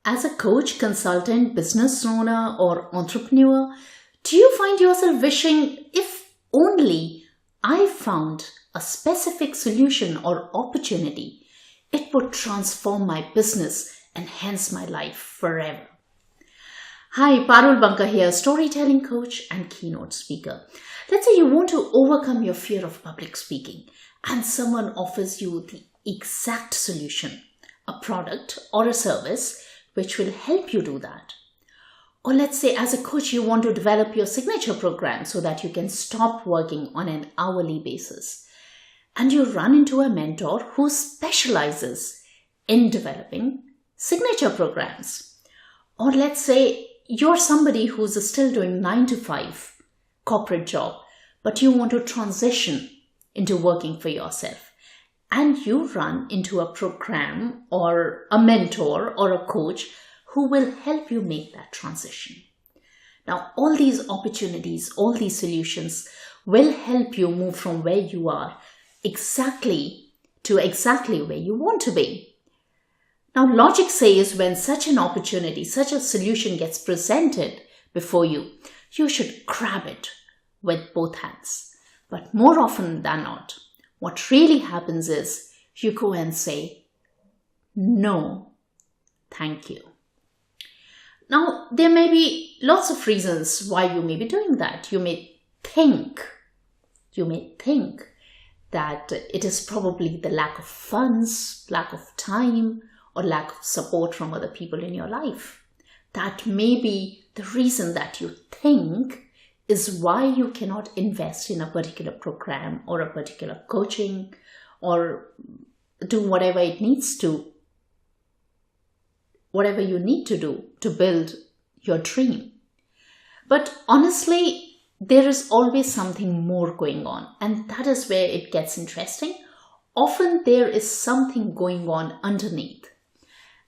As a coach, consultant, business owner, or entrepreneur, do you find yourself wishing, if only I found a specific solution or opportunity, it would transform my business and hence my life forever? Hi, Parul Banka here, storytelling coach and keynote speaker. Let's say you want to overcome your fear of public speaking and someone offers you the exact solution, a product or a service which will help you do that. Or let's say as a coach, you want to develop your signature program so that you can stop working on an hourly basis. And you run into a mentor who specializes in developing signature programs. Or let's say you're somebody who's still doing 9-to-5 corporate job, but you want to transition into working for yourself. And you run into a program or a mentor or a coach who will help you make that transition. Now, all these opportunities, all these solutions will help you move from where you are exactly where you want to be. Now, logic says when such an opportunity, such a solution gets presented before you, you should grab it with both hands. But more often than not, what really happens is you go and say, no, thank you. Now, there may be lots of reasons why you may be doing that. You may think that it is probably the lack of funds, lack of time, or lack of support from other people in your life. That may be the reason that you think is why you cannot invest in a particular program or a particular coaching or do whatever you need to do to build your dream. But honestly, there is always something more going on, and that is where it gets interesting. Often there is something going on underneath.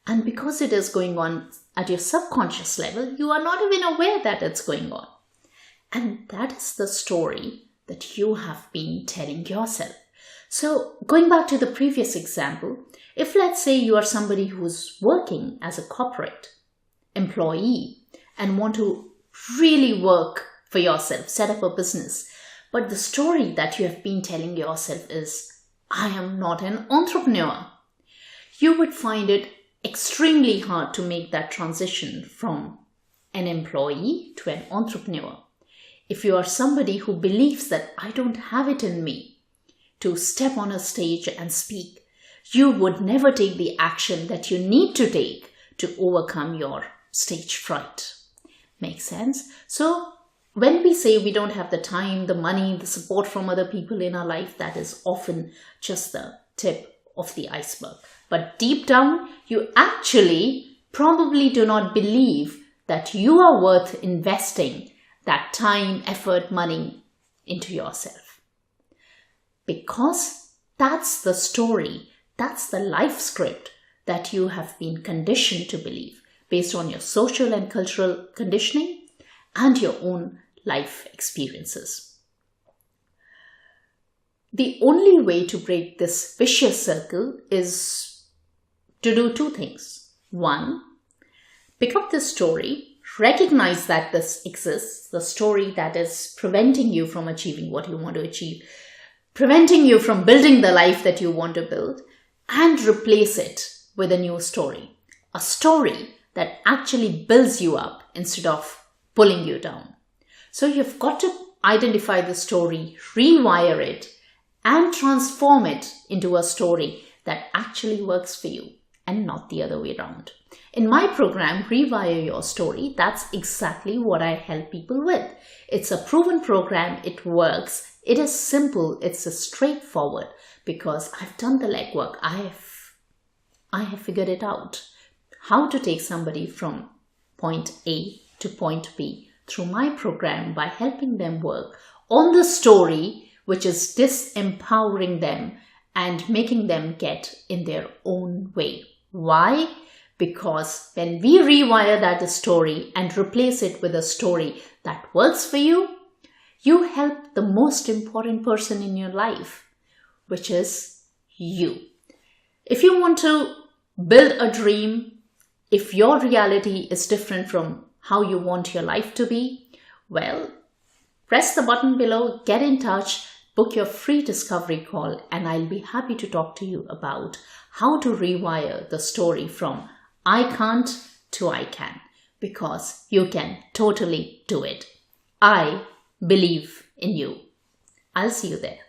And because it is going on at your subconscious level, you are not even aware that it's going on. And that is the story that you have been telling yourself. So going back to the previous example, if let's say you are somebody who's working as a corporate employee and want to really work for yourself, set up a business, but the story that you have been telling yourself is, I am not an entrepreneur, you would find it extremely hard to make that transition from an employee to an entrepreneur. If you are somebody who believes that I don't have it in me to step on a stage and speak, you would never take the action that you need to take to overcome your stage fright. Make sense? So when we say we don't have the time, the money, the support from other people in our life, that is often just the tip of the iceberg. But deep down, you actually probably do not believe that you are worth investing that time, effort, money into yourself. Because that's the story, that's the life script that you have been conditioned to believe based on your social and cultural conditioning and your own life experiences. The only way to break this vicious circle is to do two things. One, pick up this story, recognize that this exists, the story that is preventing you from achieving what you want to achieve, preventing you from building the life that you want to build, and replace it with a new story. A story that actually builds you up instead of pulling you down. So you've got to identify the story, rewire it, and transform it into a story that actually works for you and not the other way around. In my program, Rewire Your Story, that's exactly what I help people with. It's a proven program, it works, it is simple, it's straightforward because I've done the legwork. I have figured it out. How to take somebody from point A to point B through my program by helping them work on the story which is disempowering them and making them get in their own way. Why? Because when we rewire that story and replace it with a story that works for you, you help the most important person in your life, which is you. If you want to build a dream, If your reality is different from how you want your life to be, well, press the button below, get in touch, book your free discovery call, and I'll be happy to talk to you about how to rewire the story from I can't to I can, because you can totally do it. I believe in you. I'll see you there.